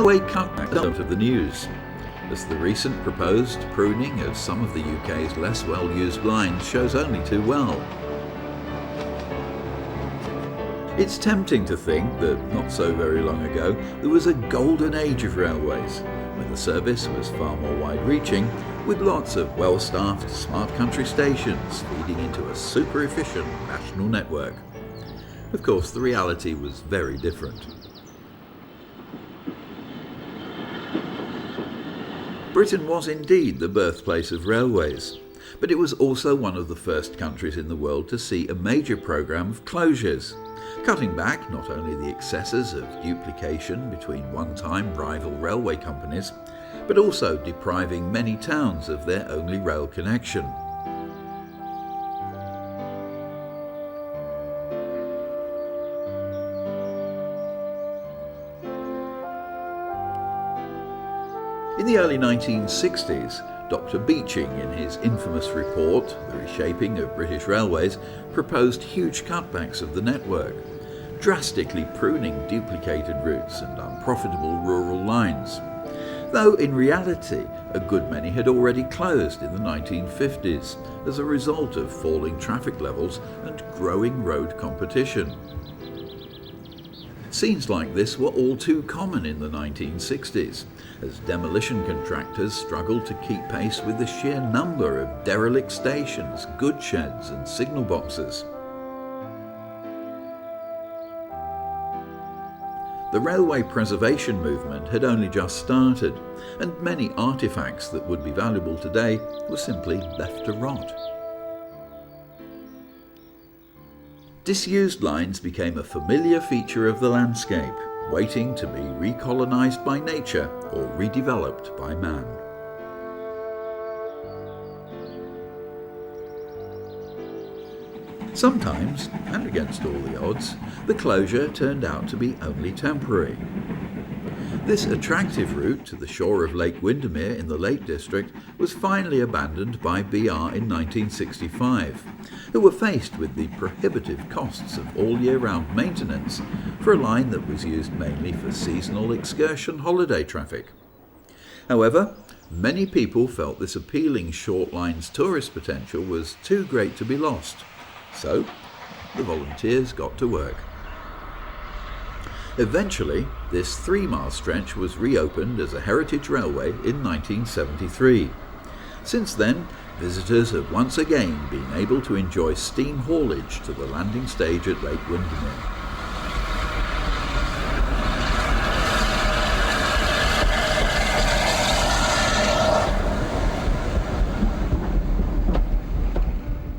railway cutbacks out of the news, as the recent proposed pruning of some of the UK's less well-used lines shows only too well. It's tempting to think that not so very long ago there was a golden age of railways, when the service was far more wide-reaching, with lots of well-staffed smart country stations feeding into a super-efficient national network. Of course, the reality was very different. Britain was indeed the birthplace of railways, but it was also one of the first countries in the world to see a major programme of closures, cutting back not only the excesses of duplication between one-time rival railway companies, but also depriving many towns of their only rail connection. In the early 1960s, Dr. Beeching, in his infamous report, The Reshaping of British Railways, proposed huge cutbacks of the network, drastically pruning duplicated routes and unprofitable rural lines, though in reality a good many had already closed in the 1950s as a result of falling traffic levels and growing road competition. Scenes like this were all too common in the 1960s, as demolition contractors struggled to keep pace with the sheer number of derelict stations, goods sheds and signal boxes. The railway preservation movement had only just started, and many artefacts that would be valuable today were simply left to rot. Disused lines became a familiar feature of the landscape, waiting to be recolonised by nature or redeveloped by man. Sometimes, and against all the odds, the closure turned out to be only temporary. This attractive route to the shore of Lake Windermere in the Lake District was finally abandoned by BR in 1965, who were faced with the prohibitive costs of all year-round maintenance for a line that was used mainly for seasonal excursion holiday traffic. However, many people felt this appealing short line's tourist potential was too great to be lost, so the volunteers got to work. Eventually, this 3-mile stretch was reopened as a heritage railway in 1973. Since then, visitors have once again been able to enjoy steam haulage to the landing stage at Lake Windermere.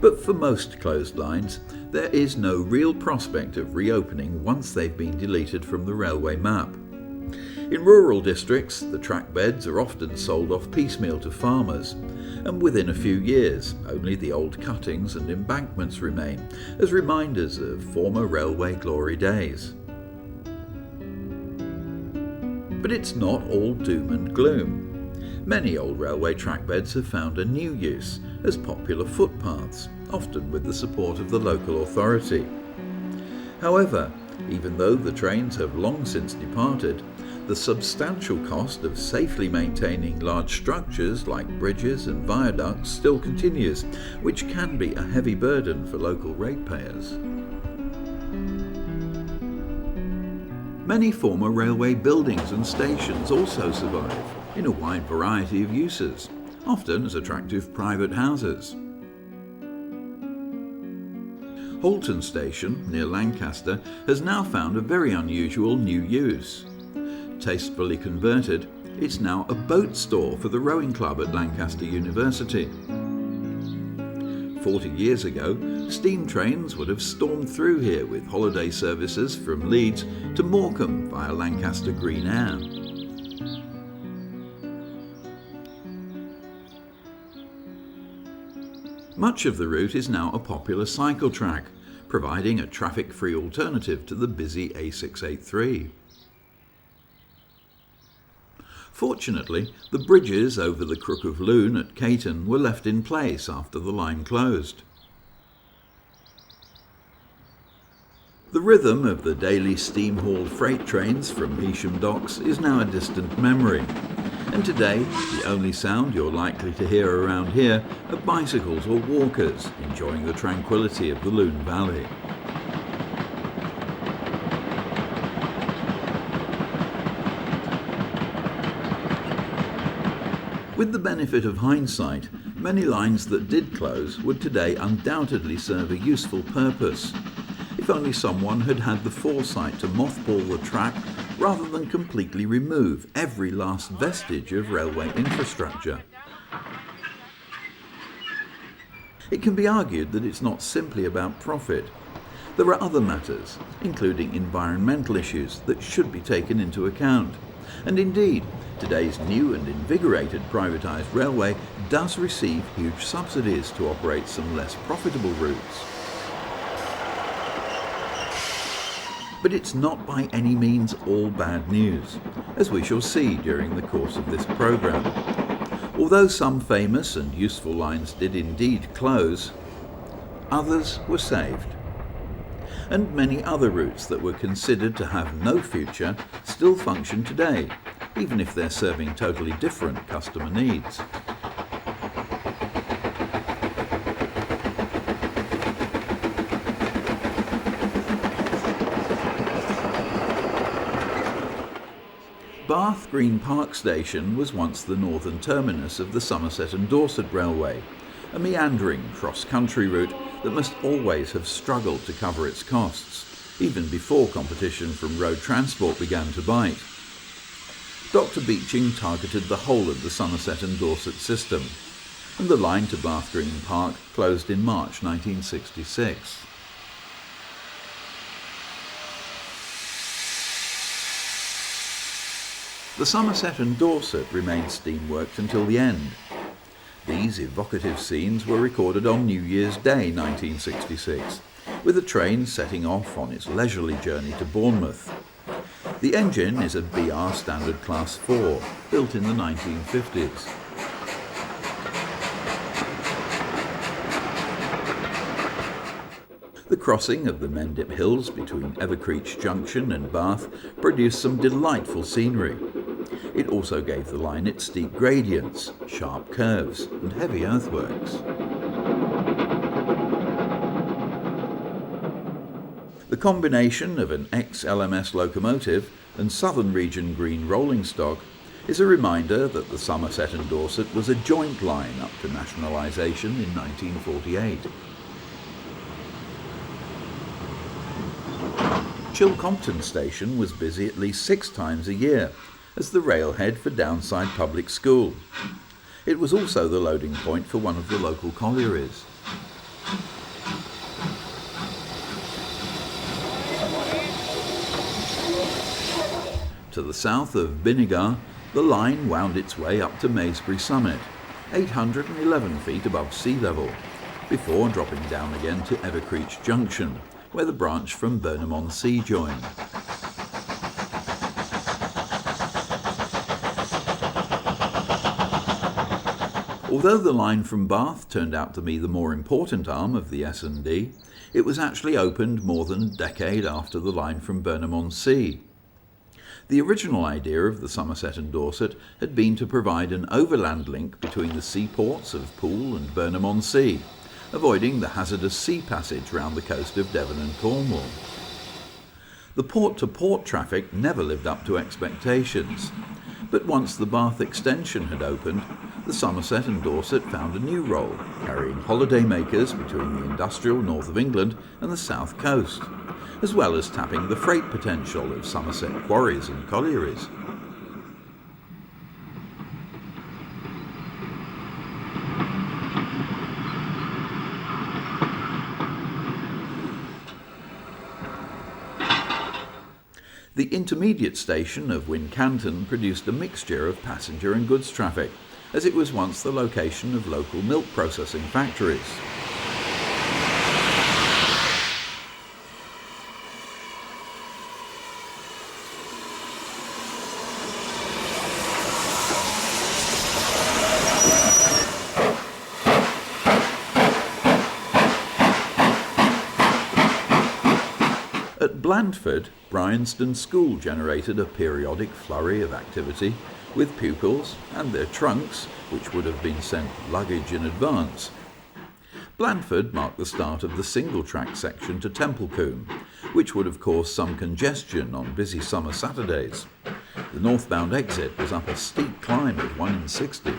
But for most closed lines, there is no real prospect of reopening once they've been deleted from the railway map. In rural districts, the track beds are often sold off piecemeal to farmers, and within a few years, only the old cuttings and embankments remain as reminders of former railway glory days. But it's not all doom and gloom. Many old railway track beds have found a new use as popular footpaths, often with the support of the local authority. However, even though the trains have long since departed, the substantial cost of safely maintaining large structures like bridges and viaducts still continues, which can be a heavy burden for local ratepayers. Many former railway buildings and stations also survive, in a wide variety of uses, often as attractive private houses. Halton Station, near Lancaster, has now found a very unusual new use. Tastefully converted, it's now a boat store for the rowing club at Lancaster University. 40 years ago, steam trains would have stormed through here with holiday services from Leeds to Morecambe via Lancaster Green Air. Much of the route is now a popular cycle track, providing a traffic-free alternative to the busy A683. Fortunately, the bridges over the Crook of Lune at Caton were left in place after the line closed. The rhythm of the daily steam-hauled freight trains from Heysham docks is now a distant memory, and today the only sound you're likely to hear around here are bicycles or walkers enjoying the tranquility of the Lune Valley. With the benefit of hindsight, many lines that did close would today undoubtedly serve a useful purpose, if only someone had had the foresight to mothball the track rather than completely remove every last vestige of railway infrastructure. It can be argued that it's not simply about profit. There are other matters, including environmental issues, that should be taken into account. And indeed, today's new and invigorated privatised railway does receive huge subsidies to operate some less profitable routes. But it's not by any means all bad news, as we shall see during the course of this programme. Although some famous and useful lines did indeed close, others were saved. And many other routes that were considered to have no future still function today, even if they're serving totally different customer needs. Bath Green Park Station was once the northern terminus of the Somerset and Dorset Railway, a meandering cross-country route that must always have struggled to cover its costs, even before competition from road transport began to bite. Dr. Beeching targeted the whole of the Somerset and Dorset system, and the line to Bath Green Park closed in March 1966. The Somerset and Dorset remained steam-worked until the end. These evocative scenes were recorded on New Year's Day 1966, with the train setting off on its leisurely journey to Bournemouth. The engine is a BR Standard Class 4, built in the 1950s. The crossing of the Mendip Hills between Evercreech Junction and Bath produced some delightful scenery. It also gave the line its steep gradients, sharp curves, and heavy earthworks. The combination of an ex-LMS locomotive and Southern Region green rolling stock is a reminder that the Somerset and Dorset was a joint line up to nationalisation in 1948. Chilcompton Station was busy at least 6 times a year as the railhead for Downside Public School. It was also the loading point for one of the local collieries. To the south of Binnegar, the line wound its way up to Maysbury Summit, 811 feet above sea level, before dropping down again to Evercreech Junction, where the branch from Burnham-on-Sea joined. Although the line from Bath turned out to be the more important arm of the S&D, it was actually opened more than a decade after the line from Burnham-on-Sea. The original idea of the Somerset and Dorset had been to provide an overland link between the seaports of Poole and Burnham-on-Sea, avoiding the hazardous sea passage round the coast of Devon and Cornwall. The port-to-port traffic never lived up to expectations, but once the Bath extension had opened, the Somerset and Dorset found a new role, carrying holidaymakers between the industrial north of England and the south coast, as well as tapping the freight potential of Somerset quarries and collieries. The intermediate station of Wincanton produced a mixture of passenger and goods traffic, as it was once the location of local milk processing factories. At Blandford, Bryanston School generated a periodic flurry of activity, with pupils and their trunks, which would have been sent luggage in advance. Blandford marked the start of the single-track section to Templecombe, which would have caused some congestion on busy summer Saturdays. The northbound exit was up a steep climb of 1 in 60.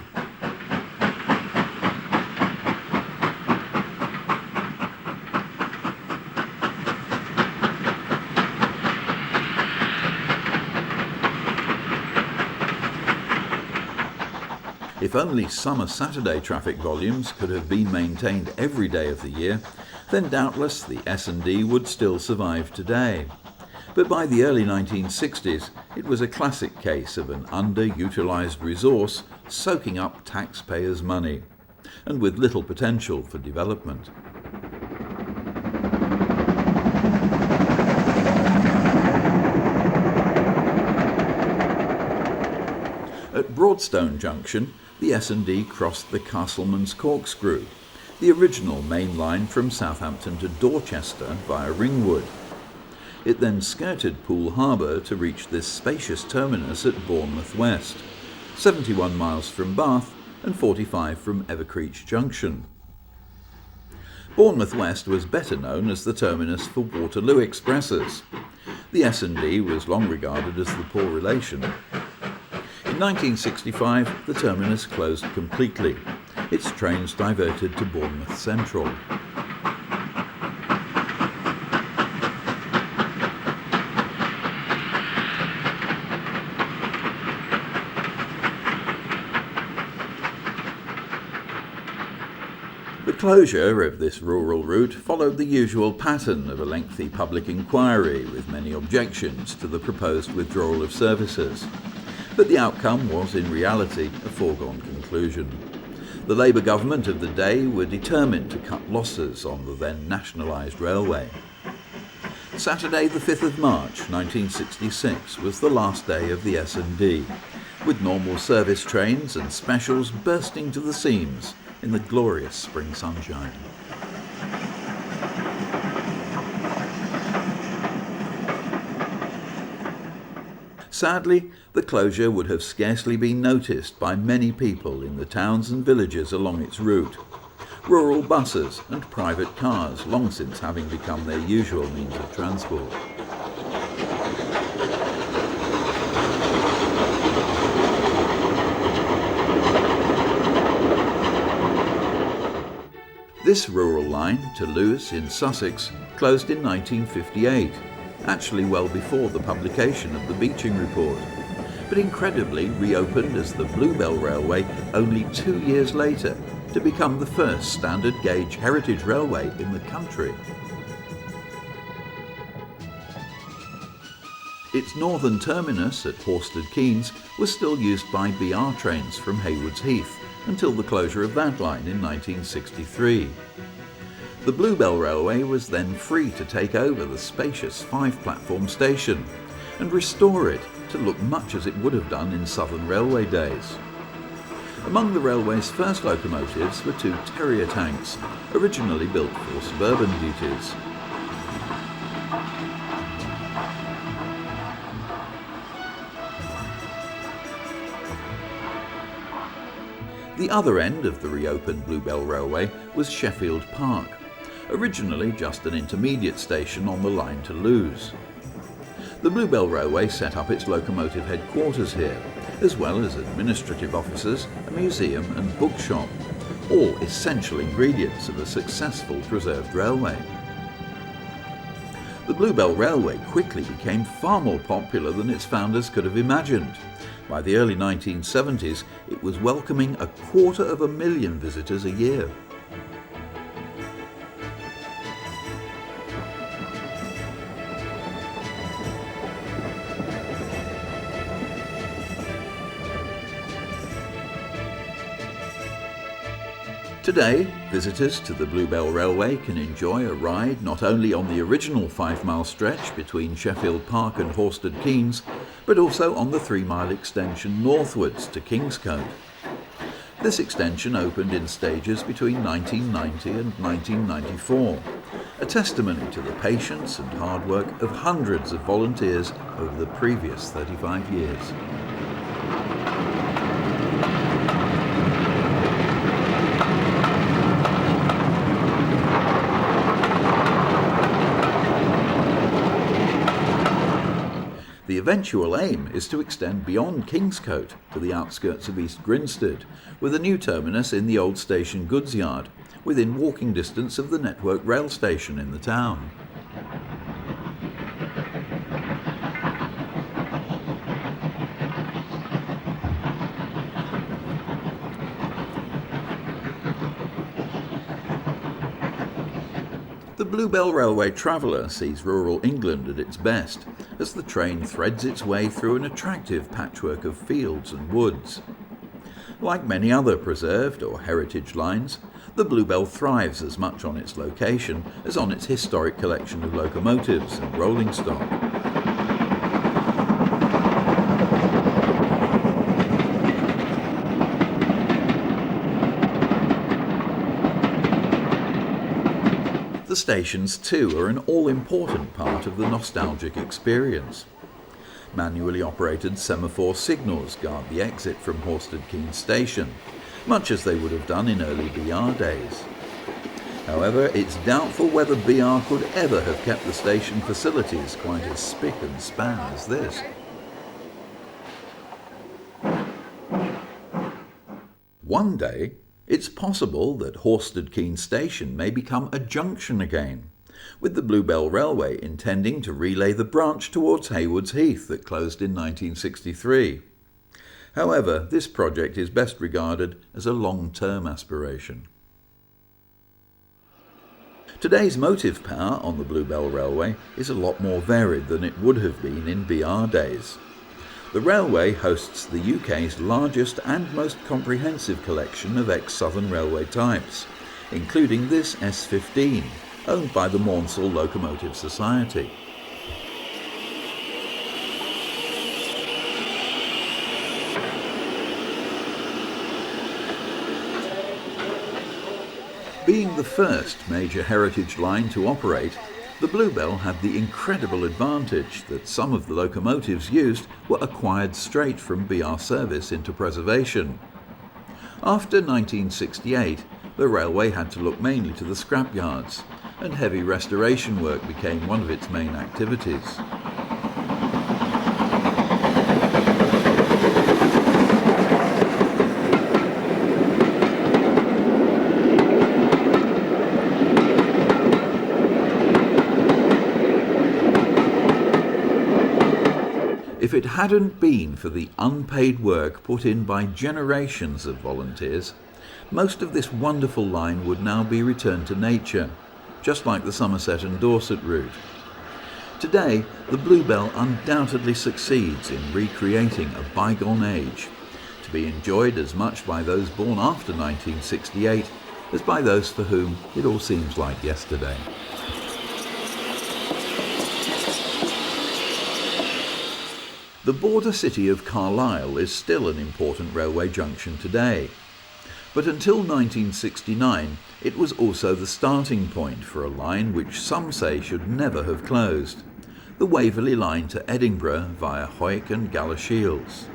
If only summer Saturday traffic volumes could have been maintained every day of the year, then doubtless the S&D would still survive today. But by the early 1960s, it was a classic case of an underutilised resource soaking up taxpayers' money, and with little potential for development. At Broadstone Junction, the S&D crossed the Castleman's Corkscrew, the original main line from Southampton to Dorchester via Ringwood. It then skirted Poole Harbour to reach this spacious terminus at Bournemouth West, 71 miles from Bath and 45 from Evercreech Junction. Bournemouth West was better known as the terminus for Waterloo expresses. The S&D was long regarded as the poor relation. In 1965, the terminus closed completely. Its trains diverted to Bournemouth Central. The closure of this rural route followed the usual pattern of a lengthy public inquiry with many objections to the proposed withdrawal of services. But the outcome was in reality a foregone conclusion. The Labour government of the day were determined to cut losses on the then nationalised railway. Saturday the 5th of March 1966 was the last day of the S&D, with normal service trains and specials bursting to the seams in the glorious spring sunshine. Sadly, the closure would have scarcely been noticed by many people in the towns and villages along its route, rural buses and private cars long since having become their usual means of transport. This rural line, to Lewes in Sussex, closed in 1958. Actually well before the publication of the Beeching Report, but incredibly reopened as the Bluebell Railway only 2 years later to become the first standard gauge heritage railway in the country. Its northern terminus at Horsted Keynes was still used by BR trains from Haywards Heath until the closure of that line in 1963. The Bluebell Railway was then free to take over the spacious 5-platform station and restore it to look much as it would have done in Southern Railway days. Among the railway's first locomotives were 2 Terrier tanks, originally built for suburban duties. The other end of the reopened Bluebell Railway was Sheffield Park, originally just an intermediate station on the line to Lewes. The Bluebell Railway set up its locomotive headquarters here, as well as administrative offices, a museum and bookshop, all essential ingredients of a successful preserved railway. The Bluebell Railway quickly became far more popular than its founders could have imagined. By the early 1970s, it was welcoming 250,000 visitors a year. Today, visitors to the Bluebell Railway can enjoy a ride not only on the original 5-mile stretch between Sheffield Park and Horsted Keynes, but also on the 3-mile extension northwards to Kingscote. This extension opened in stages between 1990 and 1994, a testimony to the patience and hard work of hundreds of volunteers over the previous 35 years. The eventual aim is to extend beyond Kingscote to the outskirts of East Grinstead, with a new terminus in the old station goods yard, within walking distance of the Network rail station in the town. The Bluebell Railway traveller sees rural England at its best, as the train threads its way through an attractive patchwork of fields and woods. Like many other preserved or heritage lines, the Bluebell thrives as much on its location as on its historic collection of locomotives and rolling stock. The stations too are an all-important part of the nostalgic experience. Manually operated semaphore signals guard the exit from Horsted Keynes Station, much as they would have done in early BR days. However, it's doubtful whether BR could ever have kept the station facilities quite as spick and span as this. One day, it's possible that Horsted Keynes Station may become a junction again, with the Bluebell Railway intending to relay the branch towards Haywards Heath that closed in 1963. However, this project is best regarded as a long-term aspiration. Today's motive power on the Bluebell Railway is a lot more varied than it would have been in BR days. The railway hosts the UK's largest and most comprehensive collection of ex-Southern Railway types, including this S15, owned by the Maunsell Locomotive Society. Being the first major heritage line to operate, the Bluebell had the incredible advantage that some of the locomotives used were acquired straight from BR service into preservation. After 1968, the railway had to look mainly to the scrapyards, and heavy restoration work became one of its main activities. If it hadn't been for the unpaid work put in by generations of volunteers, most of this wonderful line would now be returned to nature, just like the Somerset and Dorset route. Today, the Bluebell undoubtedly succeeds in recreating a bygone age, to be enjoyed as much by those born after 1968 as by those for whom it all seems like yesterday. The border city of Carlisle is still an important railway junction today, but until 1969 it was also the starting point for a line which some say should never have closed, the Waverley Line to Edinburgh via Hawick and Galashiels.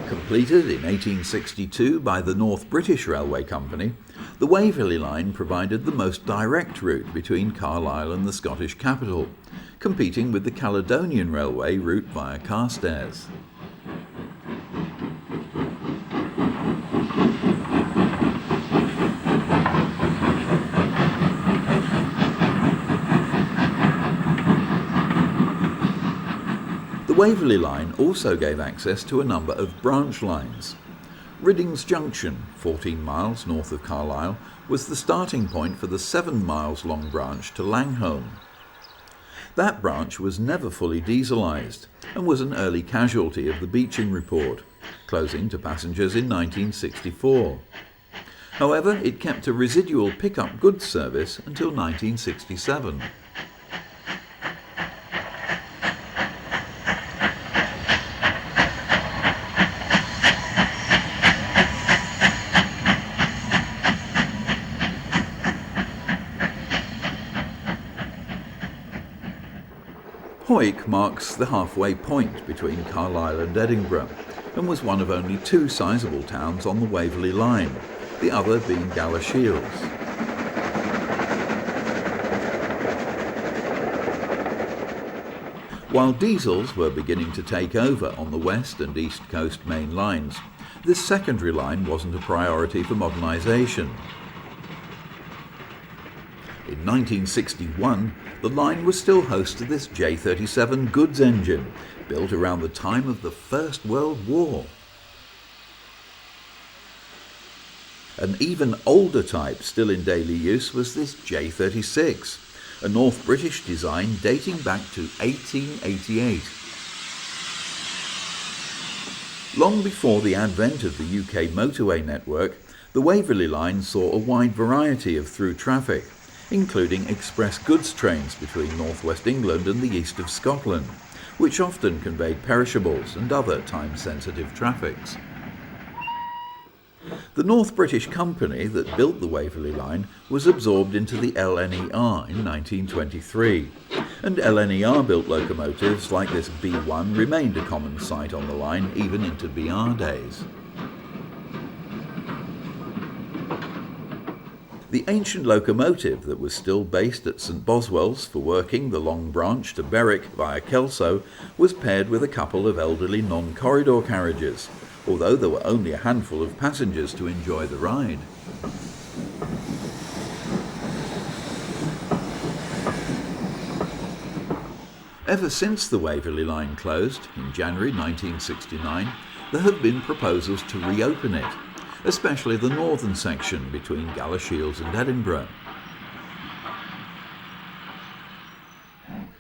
Completed in 1862 by the North British Railway Company, the Waverley Line provided the most direct route between Carlisle and the Scottish capital, competing with the Caledonian Railway route via Carstairs. The Waverley Line also gave access to a number of branch lines. Riddings Junction, 14 miles north of Carlisle, was the starting point for the 7 miles long branch to Langholm. That branch was never fully dieselised and was an early casualty of the Beeching Report, closing to passengers in 1964. However, it kept a residual pickup goods service until 1967. Hoyk marks the halfway point between Carlisle and Edinburgh, and was one of only two sizable towns on the Waverley Line, the other being Galashiels. While diesels were beginning to take over on the west and east coast main lines, this secondary line wasn't a priority for modernisation. In 1961, the line was still host to this J37 goods engine, built around the time of the First World War. An even older type still in daily use was this J36, a North British design dating back to 1888. Long before the advent of the UK motorway network, the Waverley Line saw a wide variety of through traffic, including express goods trains between northwest England and the east of Scotland, which often conveyed perishables and other time-sensitive traffics. The North British company that built the Waverley Line was absorbed into the LNER in 1923, and LNER-built locomotives like this B1 remained a common sight on the line even into BR days. The ancient locomotive that was still based at St Boswell's for working the long branch to Berwick via Kelso was paired with a couple of elderly non-corridor carriages, although there were only a handful of passengers to enjoy the ride. Ever since the Waverley Line closed in January 1969, there have been proposals to reopen it, especially the northern section between Galashiels and Edinburgh.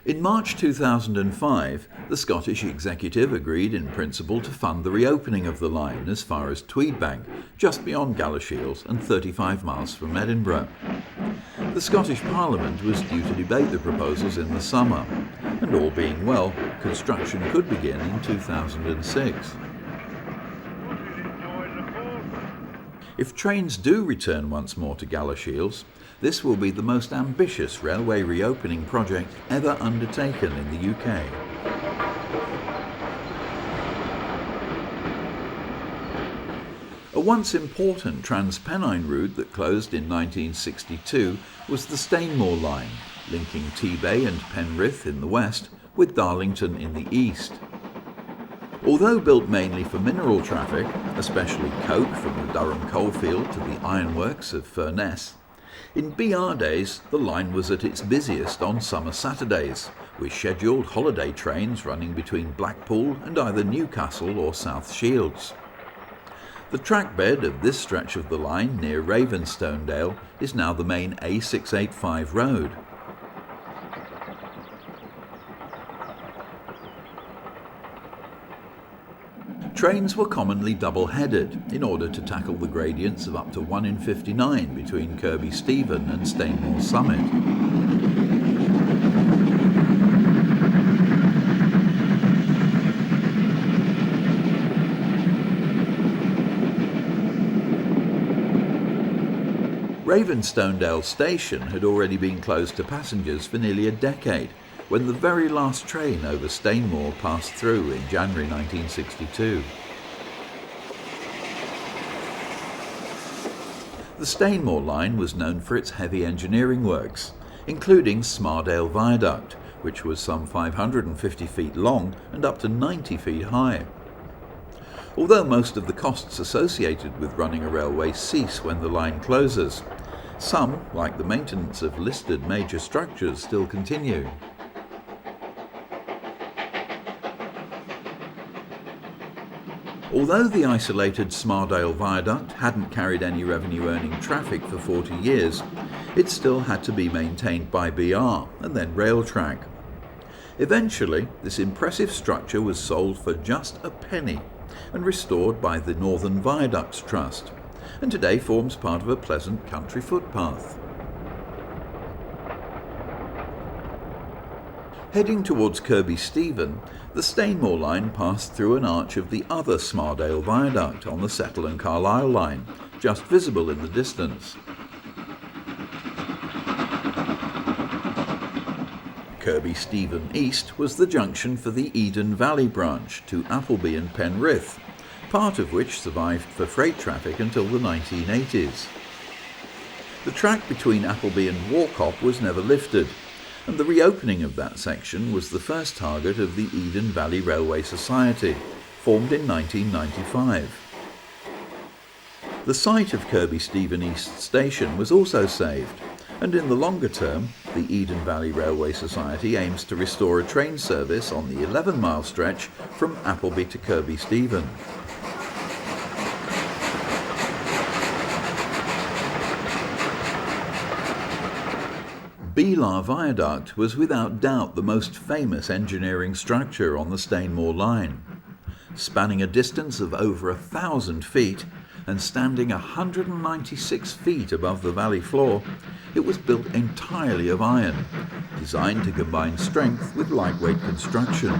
In March 2005, the Scottish Executive agreed in principle to fund the reopening of the line as far as Tweedbank, just beyond Galashiels and 35 miles from Edinburgh. The Scottish Parliament was due to debate the proposals in the summer, and all being well, construction could begin in 2006. If trains do return once more to Galashiels, this will be the most ambitious railway reopening project ever undertaken in the UK. A once important Transpennine route that closed in 1962 was the Stainmore Line, linking Tebay and Penrith in the west with Darlington in the east. Although built mainly for mineral traffic, especially coke from the Durham coalfield to the ironworks of Furness, in BR days the line was at its busiest on summer Saturdays, with scheduled holiday trains running between Blackpool and either Newcastle or South Shields. The trackbed of this stretch of the line near Ravenstonedale is now the main A685 road. Trains were commonly double-headed in order to tackle the gradients of up to 1 in 59 between Kirkby Stephen and Stainmore Summit. Ravenstonedale station had already been closed to passengers for nearly a decade, when the very last train over Stainmore passed through in January 1962. The Stainmore Line was known for its heavy engineering works, including Smaردale Viaduct, which was some 550 feet long and up to 90 feet high. Although most of the costs associated with running a railway cease when the line closes, some, like the maintenance of listed major structures, still continue. Although the isolated Smaردale Viaduct hadn't carried any revenue-earning traffic for 40 years, it still had to be maintained by BR and then Railtrack. Eventually, this impressive structure was sold for just a penny and restored by the Northern Viaducts Trust, and today forms part of a pleasant country footpath. Heading towards Kirkby Stephen, the Stainmore Line passed through an arch of the other Smaردale Viaduct on the Settle and Carlisle line, just visible in the distance. Kirby Stephen East was the junction for the Eden Valley branch to Appleby and Penrith, part of which survived for freight traffic until the 1980s. The track between Appleby and Warcop was never lifted, and the reopening of that section was the first target of the Eden Valley Railway Society, formed in 1995. The site of Kirby Stephen East Station was also saved, and in the longer term, the Eden Valley Railway Society aims to restore a train service on the 11-mile stretch from Appleby to Kirby Stephen. Beelare Viaduct was without doubt the most famous engineering structure on the Stainmore Line. Spanning a distance of over 1,000 feet and standing 196 feet above the valley floor, it was built entirely of iron, designed to combine strength with lightweight construction.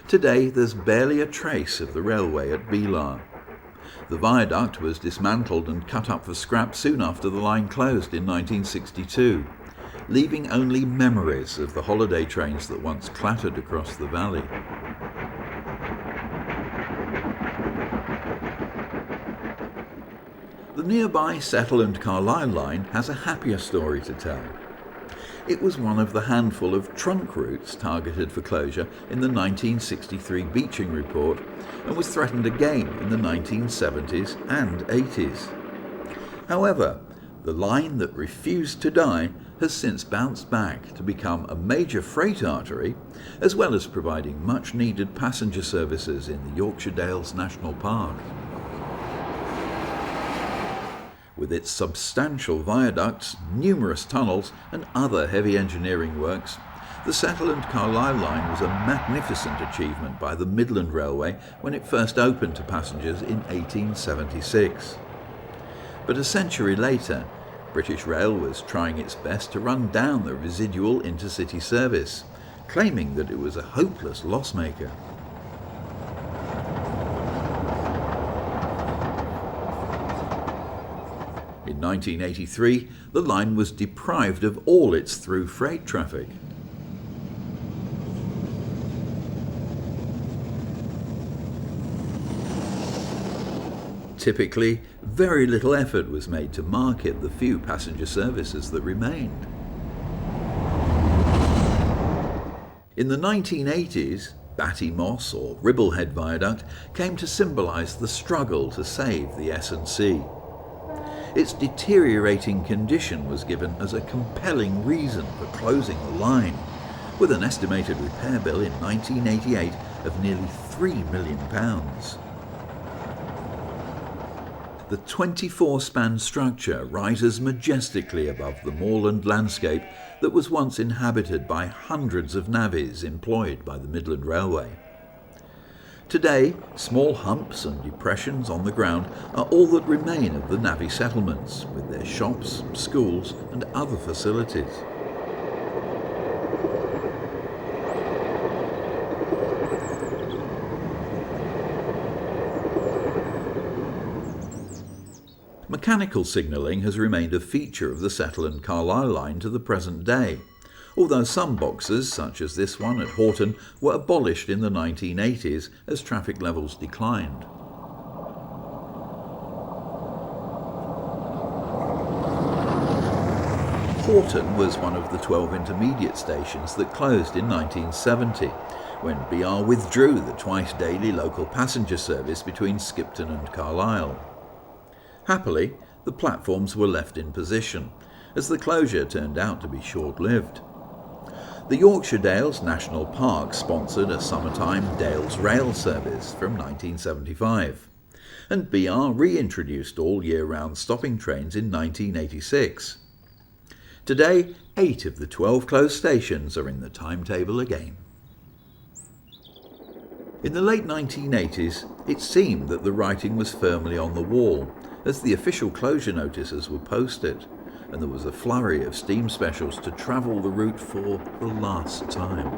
Today there's barely a trace of the railway at Beelare. The viaduct was dismantled and cut up for scrap soon after the line closed in 1962, leaving only memories of the holiday trains that once clattered across the valley. The nearby Settle and Carlisle line has a happier story to tell. It was one of the handful of trunk routes targeted for closure in the 1963 Beeching Report and was threatened again in the 1970s and 80s. However, the line that refused to die has since bounced back to become a major freight artery, as well as providing much-needed passenger services in the Yorkshire Dales National Park. With its substantial viaducts, numerous tunnels and other heavy engineering works, the Settle and Carlisle line was a magnificent achievement by the Midland Railway when it first opened to passengers in 1876. But a century later, British Rail was trying its best to run down the residual intercity service, claiming that it was a hopeless loss-maker. In 1983, the line was deprived of all its through freight traffic. Typically, very little effort was made to market the few passenger services that remained. In the 1980s, Batty Moss or Ribblehead Viaduct came to symbolise the struggle to save the S&C. Its deteriorating condition was given as a compelling reason for closing the line, with an estimated repair bill in 1988 of nearly £3 million. The 24-span structure rises majestically above the moorland landscape that was once inhabited by hundreds of navvies employed by the Midland Railway. Today, small humps and depressions on the ground are all that remain of the navvy settlements, with their shops, schools and other facilities. Mechanical signalling has remained a feature of the Settle and Carlisle line to the present day, although some boxes, such as this one at Horton, were abolished in the 1980s as traffic levels declined. Horton was one of the 12 intermediate stations that closed in 1970, when BR withdrew the twice-daily local passenger service between Skipton and Carlisle. Happily, the platforms were left in position, as the closure turned out to be short-lived. The Yorkshire Dales National Park sponsored a summertime Dales Rail service from 1975, and BR reintroduced all year-round stopping trains in 1986. Today, 8 of the 12 closed stations are in the timetable again. In the late 1980s, it seemed that the writing was firmly on the wall, as the official closure notices were posted, and there was a flurry of steam specials to travel the route for the last time.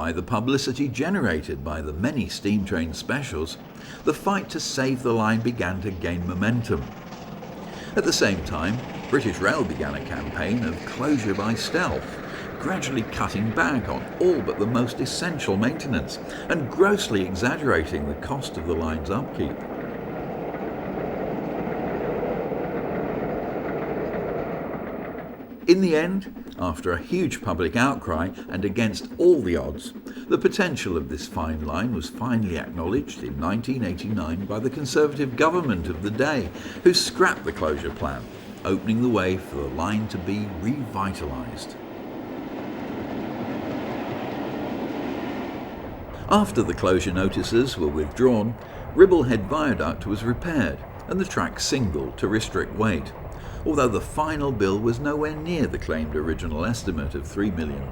by the publicity generated by the many steam train specials, the fight to save the line began to gain momentum. At the same time, British Rail began a campaign of closure by stealth, gradually cutting back on all but the most essential maintenance and grossly exaggerating the cost of the line's upkeep. In the end, after a huge public outcry and against all the odds, the potential of this fine line was finally acknowledged in 1989 by the Conservative government of the day, who scrapped the closure plan, opening the way for the line to be revitalised. After the closure notices were withdrawn, Ribblehead Viaduct was repaired and the track singled to restrict weight, although the final bill was nowhere near the claimed original estimate of £3 million.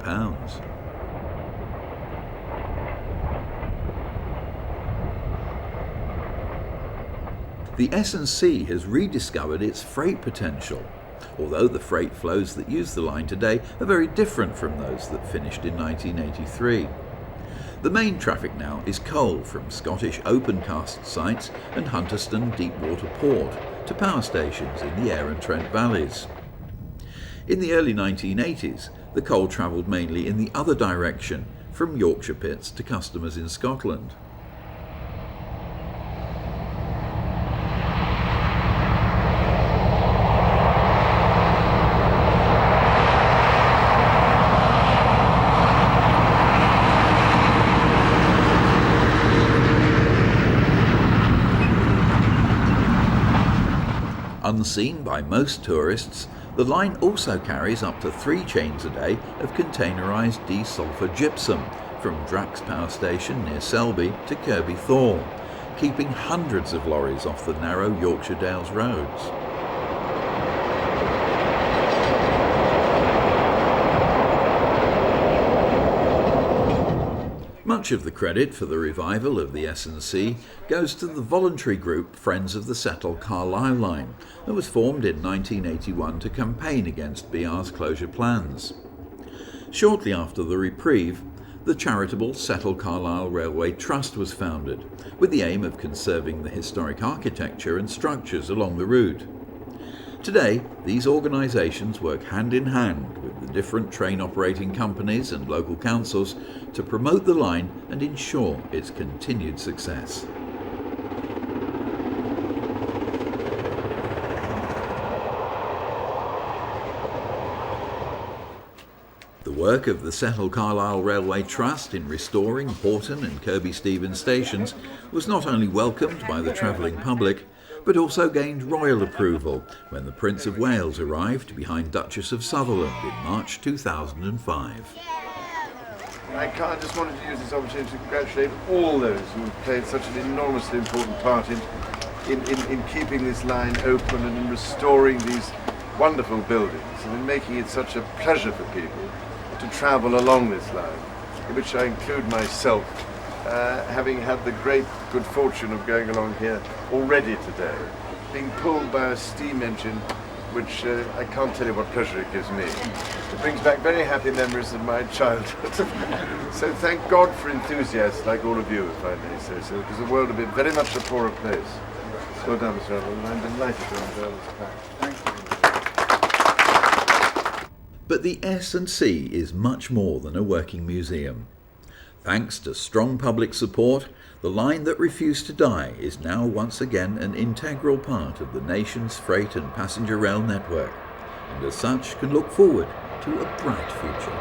The S&C has rediscovered its freight potential, although the freight flows that use the line today are very different from those that finished in 1983. The main traffic now is coal from Scottish open-cast sites and Hunterston Deepwater Port to power stations in the Ayr and Trent valleys. In the early 1980s, the coal travelled mainly in the other direction, from Yorkshire pits to customers in Scotland. Unseen by most tourists, the line also carries up to 3 chains a day of containerised desulfur gypsum from Drax Power Station near Selby to Kirby Thor, keeping hundreds of lorries off the narrow Yorkshire Dales roads. Much of the credit for the revival of the S&C goes to the voluntary group Friends of the Settle Carlisle Line that was formed in 1981 to campaign against BR's closure plans. Shortly after the reprieve, the charitable Settle Carlisle Railway Trust was founded, with the aim of conserving the historic architecture and structures along the route. Today, these organisations work hand in hand with the different train operating companies and local councils to promote the line and ensure its continued success. The work of the Settle Carlisle Railway Trust in restoring Horton and Kirby Stevens stations was not only welcomed by the travelling public, but also gained royal approval when the Prince of Wales arrived behind Duchess of Sutherland in March 2005. I just wanted to use this opportunity to congratulate all those who have played such an enormously important part in keeping this line open and in restoring these wonderful buildings and in making it such a pleasure for people to travel along this line, in which I include myself, having had the great good fortune of going along here already today, being pulled by a steam engine, which I can't tell you what pleasure it gives me. It brings back very happy memories of my childhood. So thank God for enthusiasts like all of you, if I may say so, because the world would be very much a poorer place. Well done, Mr. Evelyn, and I'm delighted to unveil this pack. Thank you. But the S&C is much more than a working museum. Thanks to strong public support, the line that refused to die is now once again an integral part of the nation's freight and passenger rail network, and as such can look forward to a bright future.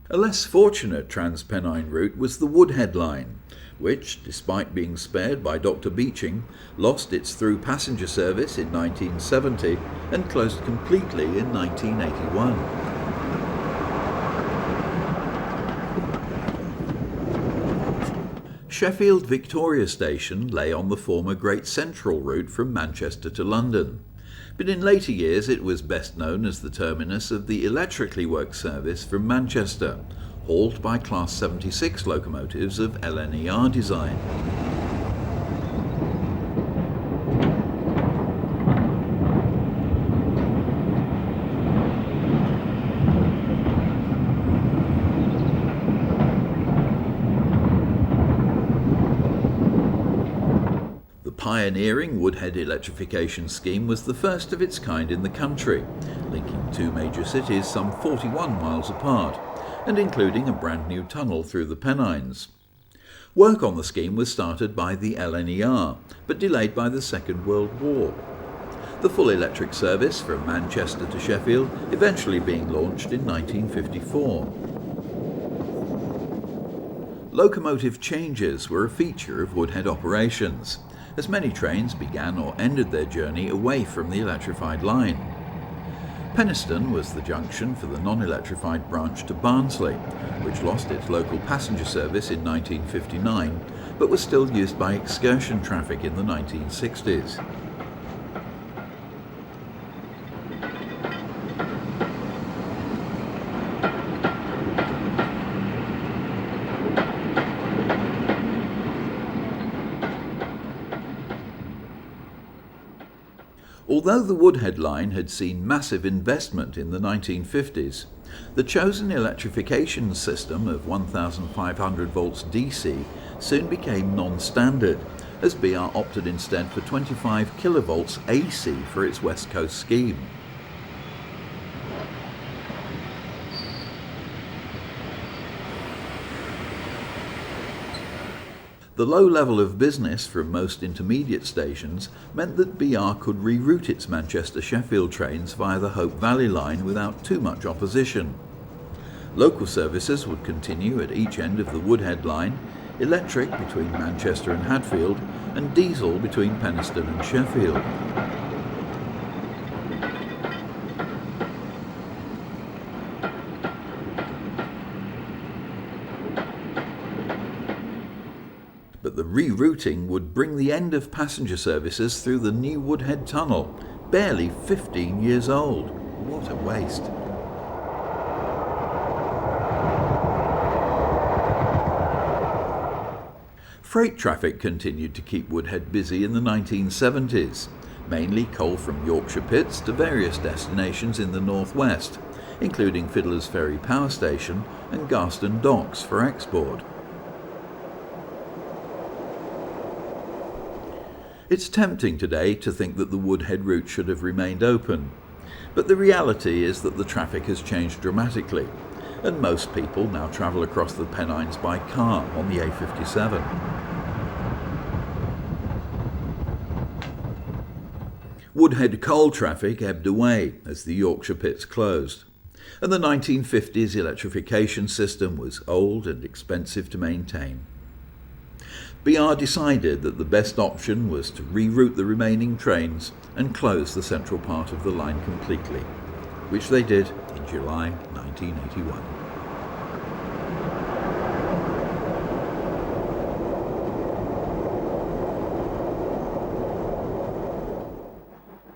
A less fortunate Transpennine route was the Woodhead Line, which, despite being spared by Dr. Beeching, lost its through passenger service in 1970 and closed completely in 1981. Sheffield Victoria Station lay on the former Great Central route from Manchester to London, but in later years it was best known as the terminus of the electrically worked service from Manchester, hauled by Class 76 locomotives of LNER design. pioneering Woodhead electrification scheme was the first of its kind in the country, linking two major cities some 41 miles apart, and including a brand new tunnel through the Pennines. Work on the scheme was started by the LNER, but delayed by the Second World War. The full electric service from Manchester to Sheffield eventually being launched in 1954. Locomotive changes were a feature of Woodhead operations, as many trains began or ended their journey away from the electrified line. Penistone was the junction for the non-electrified branch to Barnsley, which lost its local passenger service in 1959, but was still used by excursion traffic in the 1960s. Although the Woodhead Line had seen massive investment in the 1950s, the chosen electrification system of 1,500 volts DC soon became non-standard, as BR opted instead for 25 kilovolts AC for its West Coast scheme. The low level of business from most intermediate stations meant that BR could reroute its Manchester-Sheffield trains via the Hope Valley Line without too much opposition. Local services would continue at each end of the Woodhead Line, electric between Manchester and Hadfield, and diesel between Penistone and Sheffield. But the rerouting would bring the end of passenger services through the new Woodhead Tunnel, barely 15 years old. What a waste. Freight traffic continued to keep Woodhead busy in the 1970s, mainly coal from Yorkshire pits to various destinations in the northwest, including Fiddler's Ferry Power Station and Garston Docks for export. It's tempting today to think that the Woodhead route should have remained open, but the reality is that the traffic has changed dramatically, and most people now travel across the Pennines by car on the A57. Woodhead coal traffic ebbed away as the Yorkshire pits closed, and the 1950s electrification system was old and expensive to maintain. BR decided that the best option was to reroute the remaining trains and close the central part of the line completely, which they did in July 1981.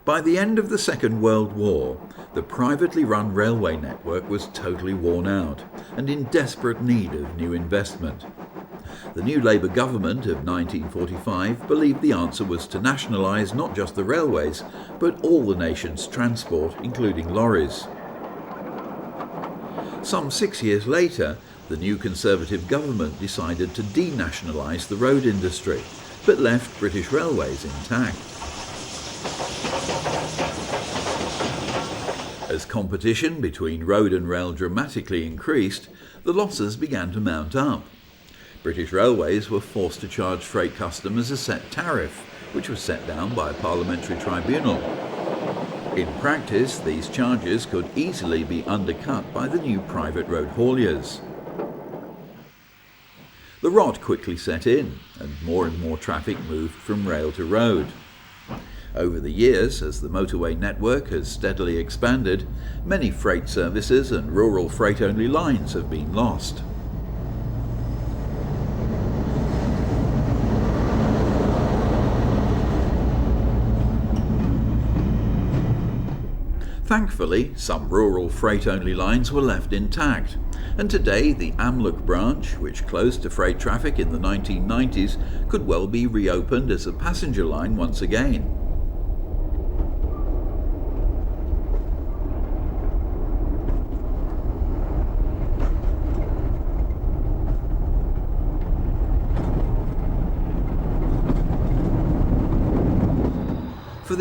By the end of the Second World War, the privately run railway network was totally worn out and in desperate need of new investment. The new Labour government of 1945 believed the answer was to nationalise not just the railways, but all the nation's transport, including lorries. Some 6 years later, the new Conservative government decided to denationalise the road industry, but left British Railways intact. As competition between road and rail dramatically increased, the losses began to mount up. British Railways were forced to charge freight customers a set tariff, which was set down by a parliamentary tribunal. In practice, these charges could easily be undercut by the new private road hauliers. The rot quickly set in, and more traffic moved from rail to road. Over the years, as the motorway network has steadily expanded, many freight services and rural freight-only lines have been lost. Thankfully, some rural freight-only lines were left intact, and today the Amlook branch, which closed to freight traffic in the 1990s, could well be reopened as a passenger line once again.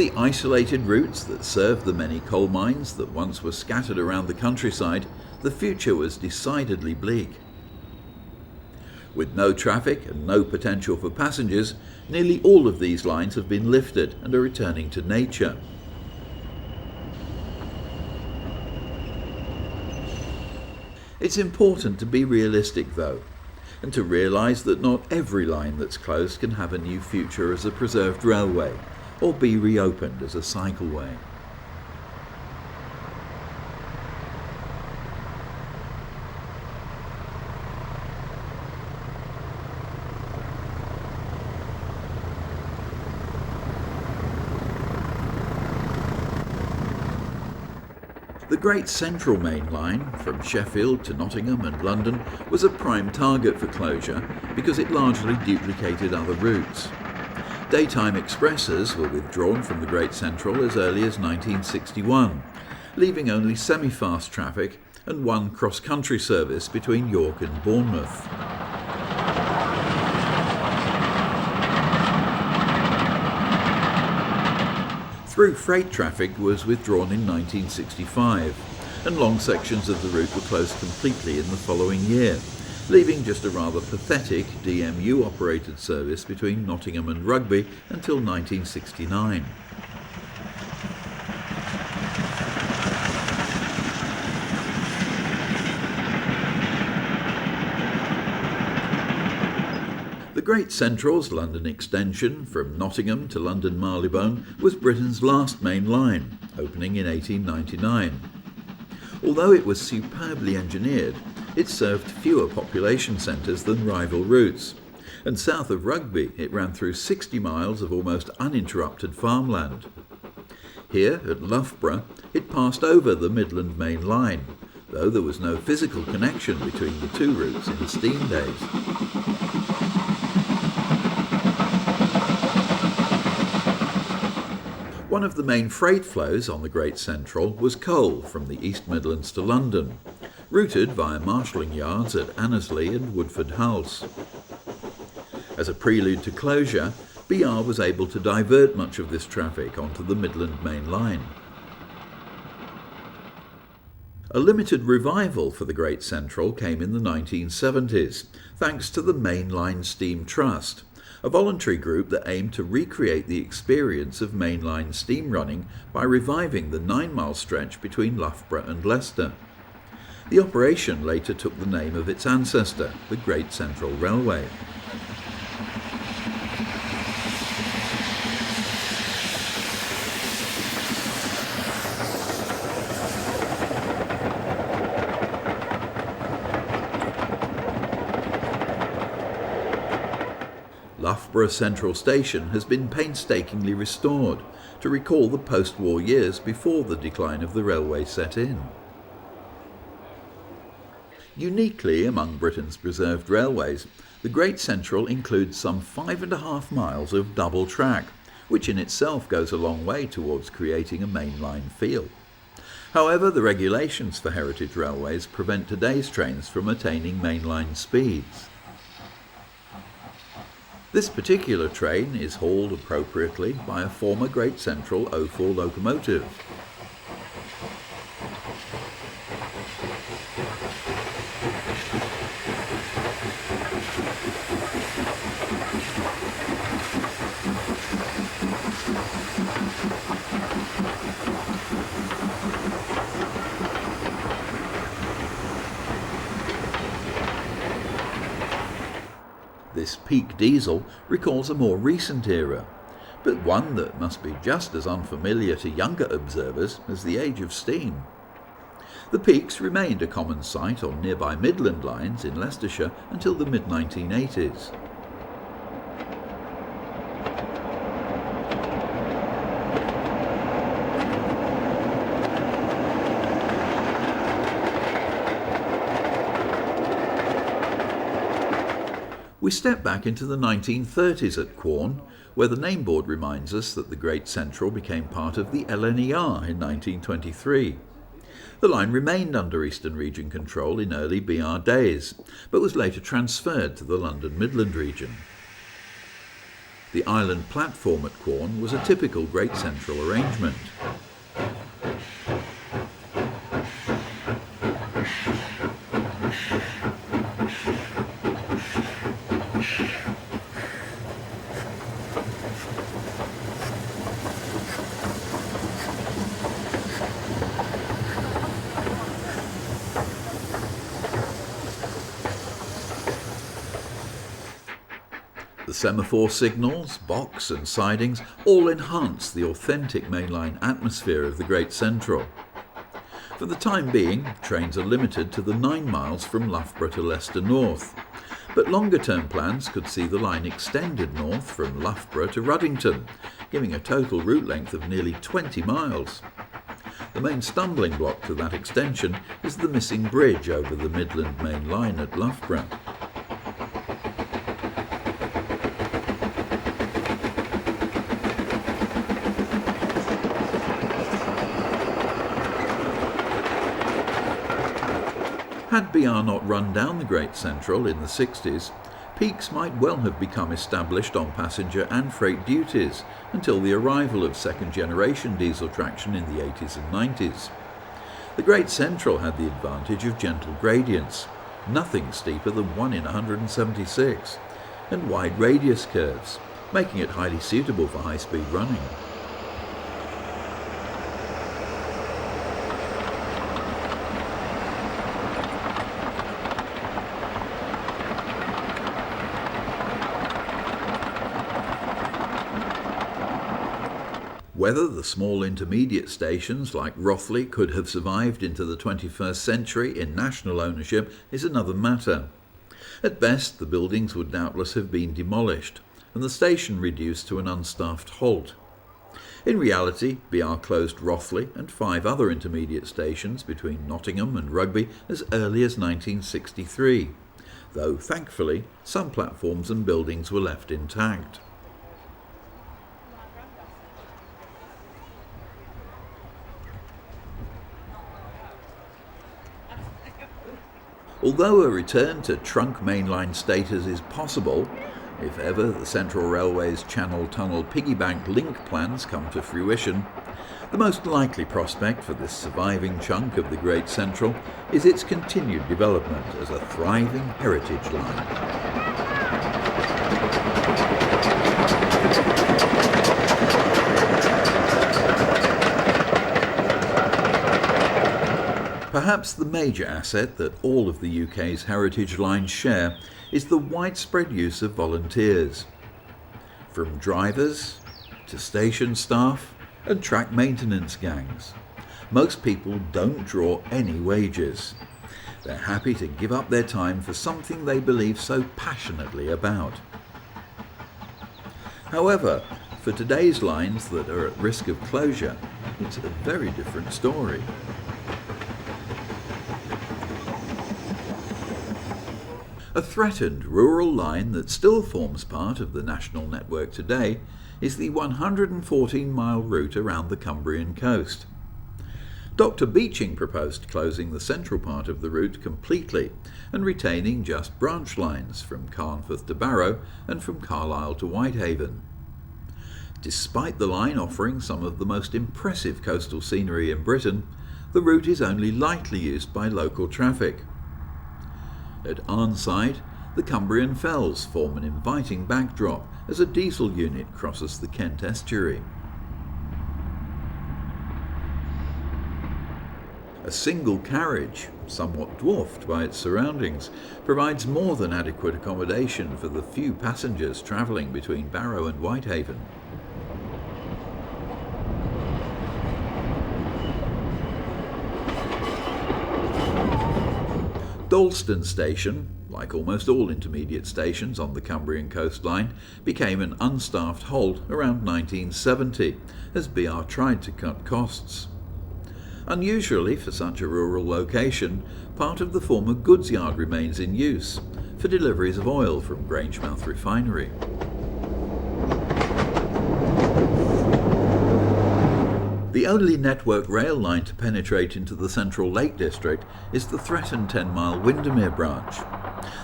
the isolated routes that served the many coal mines that once were scattered around the countryside, the future was decidedly bleak. With no traffic and no potential for passengers, nearly all of these lines have been lifted and are returning to nature. It's important to be realistic though, and to realise that not every line that's closed can have a new future as a preserved railway, or be reopened as a cycleway. The Great Central Main Line, from Sheffield to Nottingham and London, was a prime target for closure because it largely duplicated other routes. Daytime expresses were withdrawn from the Great Central as early as 1961, leaving only semi-fast traffic and one cross-country service between York and Bournemouth. Through freight traffic was withdrawn in 1965, and long sections of the route were closed completely in the following year, leaving just a rather pathetic DMU-operated service between Nottingham and Rugby until 1969. The Great Central's London extension from Nottingham to London Marylebone was Britain's last main line, opening in 1899. Although it was superbly engineered, it served fewer population centres than rival routes, and south of Rugby it ran through 60 miles of almost uninterrupted farmland. Here, at Loughborough, it passed over the Midland Main Line, though there was no physical connection between the two routes in steam days. One of the main freight flows on the Great Central was coal from the East Midlands to London, routed via marshalling yards at Annesley and Woodford House. As a prelude to closure, BR was able to divert much of this traffic onto the Midland Main Line. A limited revival for the Great Central came in the 1970s, thanks to the Main Line Steam Trust, a voluntary group that aimed to recreate the experience of mainline steam running by reviving the 9-mile stretch between Loughborough and Leicester. The operation later took the name of its ancestor, the Great Central Railway. Loughborough Central Station has been painstakingly restored to recall the post-war years before the decline of the railway set in. Uniquely among Britain's preserved railways, the Great Central includes some 5.5 miles of double track, which in itself goes a long way towards creating a mainline feel. However, the regulations for heritage railways prevent today's trains from attaining mainline speeds. This particular train is hauled appropriately by a former Great Central 04 locomotive. This peak diesel recalls a more recent era, but one that must be just as unfamiliar to younger observers as the age of steam. The peaks remained a common sight on nearby Midland lines in Leicestershire until the mid-1980s. We step back into the 1930s at Quorn, where the nameboard reminds us that the Great Central became part of the LNER in 1923. The line remained under Eastern Region control in early BR days, but was later transferred to the London Midland region. The island platform at Quorn was a typical Great Central arrangement. The semaphore signals, box and sidings all enhance the authentic mainline atmosphere of the Great Central. For the time being, trains are limited to the 9 miles from Loughborough to Leicester North, but longer-term plans could see the line extended north from Loughborough to Ruddington, giving a total route length of nearly 20 miles. The main stumbling block to that extension is the missing bridge over the Midland Main Line at Loughborough. Had BR not run down the Great Central in the 60s, peaks might well have become established on passenger and freight duties until the arrival of second-generation diesel traction in the 80s and 90s. The Great Central had the advantage of gentle gradients, nothing steeper than 1 in 176, and wide radius curves, making it highly suitable for high-speed running. Whether the small intermediate stations like Rothley could have survived into the 21st century in national ownership is another matter. At best, the buildings would doubtless have been demolished and the station reduced to an unstaffed halt. In reality, BR closed Rothley and 5 other intermediate stations between Nottingham and Rugby as early as 1963, though thankfully some platforms and buildings were left intact. Although a return to trunk mainline status is possible, if ever the Central Railway's Channel Tunnel piggyback link plans come to fruition, the most likely prospect for this surviving chunk of the Great Central is its continued development as a thriving heritage line. Perhaps the major asset that all of the UK's heritage lines share is the widespread use of volunteers. From drivers to station staff and track maintenance gangs, most people don't draw any wages. They're happy to give up their time for something they believe so passionately about. However, for today's lines that are at risk of closure, it's a very different story. A threatened rural line that still forms part of the national network today is the 114-mile route around the Cumbrian coast. Dr. Beeching proposed closing the central part of the route completely and retaining just branch lines from Carnforth to Barrow and from Carlisle to Whitehaven. Despite the line offering some of the most impressive coastal scenery in Britain, the route is only lightly used by local traffic. At Arnside, the Cumbrian Fells form an inviting backdrop as a diesel unit crosses the Kent estuary. A single carriage, somewhat dwarfed by its surroundings, provides more than adequate accommodation for the few passengers travelling between Barrow and Whitehaven. Dalston Station, like almost all intermediate stations on the Cumbrian coastline, became an unstaffed halt around 1970 as BR tried to cut costs. Unusually for such a rural location, part of the former goods yard remains in use for deliveries of oil from Grangemouth Refinery. The only network rail line to penetrate into the Central Lake District is the threatened 10-mile Windermere branch.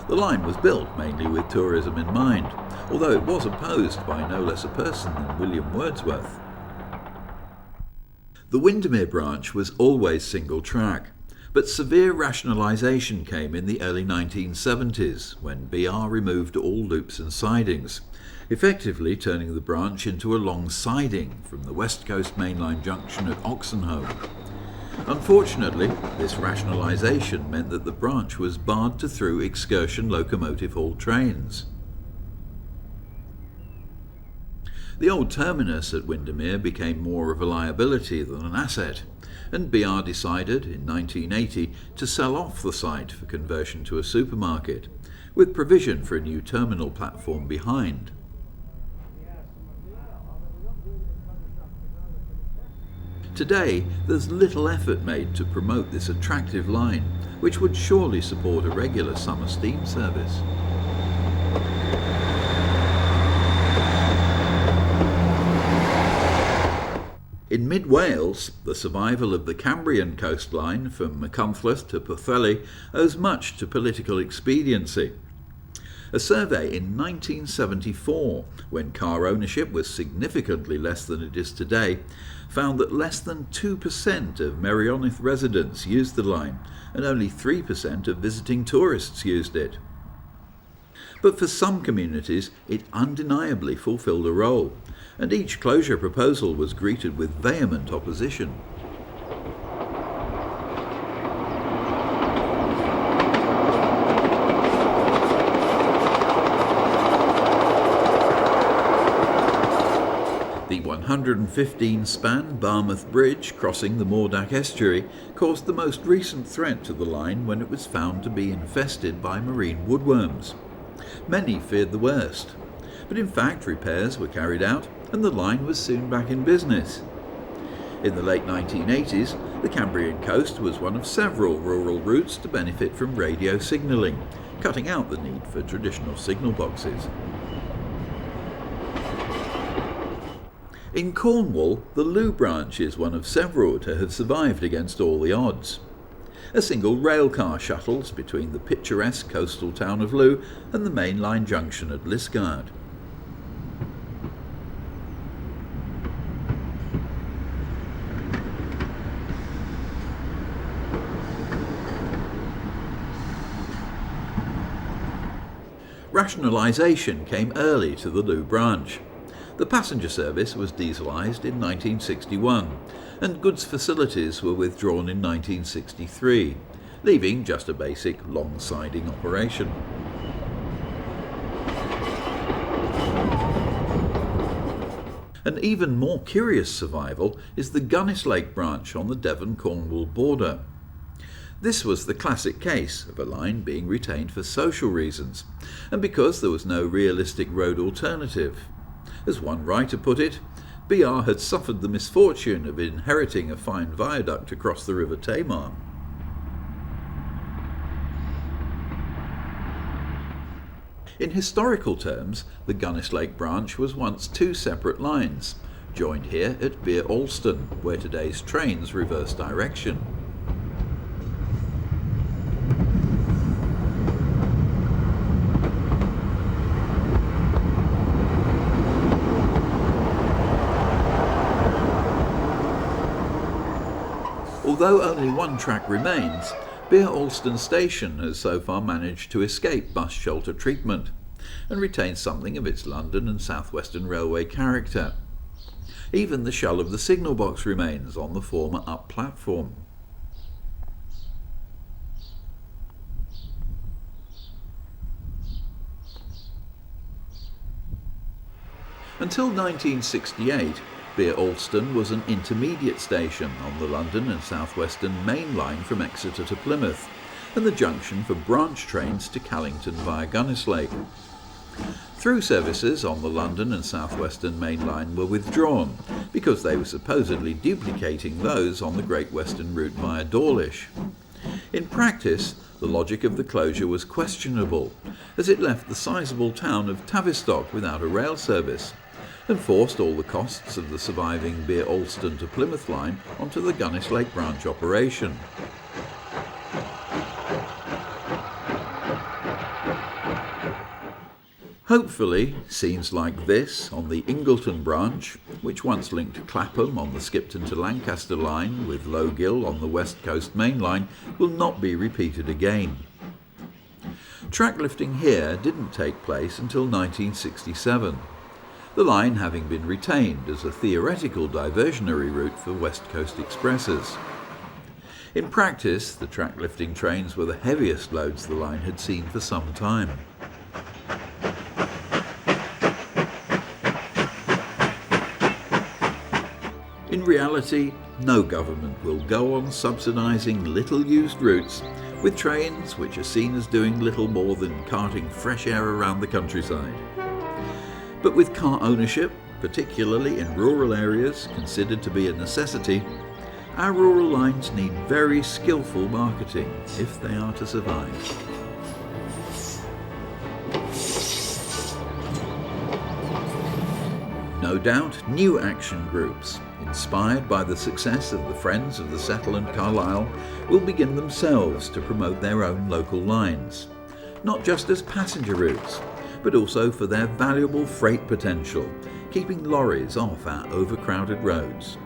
The line was built mainly with tourism in mind, although it was opposed by no less a person than William Wordsworth. The Windermere branch was always single track, but severe rationalisation came in the early 1970s when BR removed all loops and sidings, effectively turning the branch into a long siding from the West Coast mainline junction at Oxenholme. Unfortunately, this rationalisation meant that the branch was barred to through excursion locomotive haul trains. The old terminus at Windermere became more of a liability than an asset, and BR decided in 1980 to sell off the site for conversion to a supermarket, with provision for a new terminal platform behind. Today, there's little effort made to promote this attractive line, which would surely support a regular summer steam service. In mid-Wales, the survival of the Cambrian coastline from Machynlleth to Pwllheli owes much to political expediency. A survey in 1974, when car ownership was significantly less than it is today, found that less than 2% of Merioneth residents used the line, and only 3% of visiting tourists used it. But for some communities, it undeniably fulfilled a role, and each closure proposal was greeted with vehement opposition. The 115-span Barmouth Bridge crossing the Mordack estuary caused the most recent threat to the line when it was found to be infested by marine woodworms. Many feared the worst, but in fact repairs were carried out and the line was soon back in business. In the late 1980s, the Cambrian coast was one of several rural routes to benefit from radio signalling, cutting out the need for traditional signal boxes. In Cornwall, the Loo branch is one of several to have survived against all the odds. A single railcar shuttles between the picturesque coastal town of Loo and the mainline junction at Liskeard. Rationalisation came early to the Loo branch. The passenger service was dieselised in 1961, and goods facilities were withdrawn in 1963, leaving just a basic long siding operation. An even more curious survival is the Gunnislake branch on the Devon-Cornwall border. This was the classic case of a line being retained for social reasons, and because there was no realistic road alternative. As one writer put it, BR had suffered the misfortune of inheriting a fine viaduct across the River Tamar. In historical terms, the Gunnislake branch was once two separate lines, joined here at Beer Alston, where today's trains reverse direction. Although only one track remains, Beer Alston Station has so far managed to escape bus shelter treatment and retains something of its London and South Western Railway character. Even the shell of the signal box remains on the former up platform. Until 1968, Beer Alston was an intermediate station on the London and South Western Main Line from Exeter to Plymouth, and the junction for branch trains to Callington via Gunnislake. Through services on the London and South Western Main Line were withdrawn because they were supposedly duplicating those on the Great Western Route via Dawlish. In practice, the logic of the closure was questionable, as it left the sizable town of Tavistock without a rail service, and forced all the costs of the surviving Beer Alston to Plymouth line onto the Gunnislake branch operation. Hopefully, scenes like this on the Ingleton branch, which once linked Clapham on the Skipton to Lancaster line with Lowgill on the West Coast Main Line, will not be repeated again. Track lifting here didn't take place until 1967, the line having been retained as a theoretical diversionary route for West Coast expresses. In practice, the track lifting trains were the heaviest loads the line had seen for some time. In reality, no government will go on subsidising little-used routes with trains which are seen as doing little more than carting fresh air around the countryside. But with car ownership, particularly in rural areas considered to be a necessity, our rural lines need very skillful marketing if they are to survive. No doubt, new action groups, inspired by the success of the Friends of the Settle and Carlisle, will begin themselves to promote their own local lines, not just as passenger routes, but also for their valuable freight potential, keeping lorries off our overcrowded roads.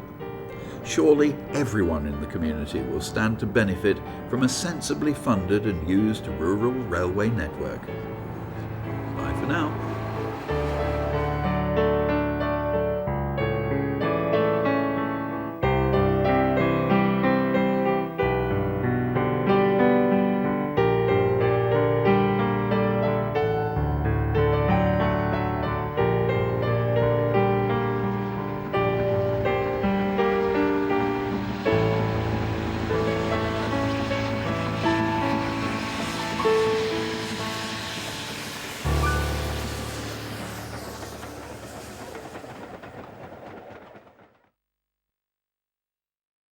Surely everyone in the community will stand to benefit from a sensibly funded and used rural railway network. Bye for now.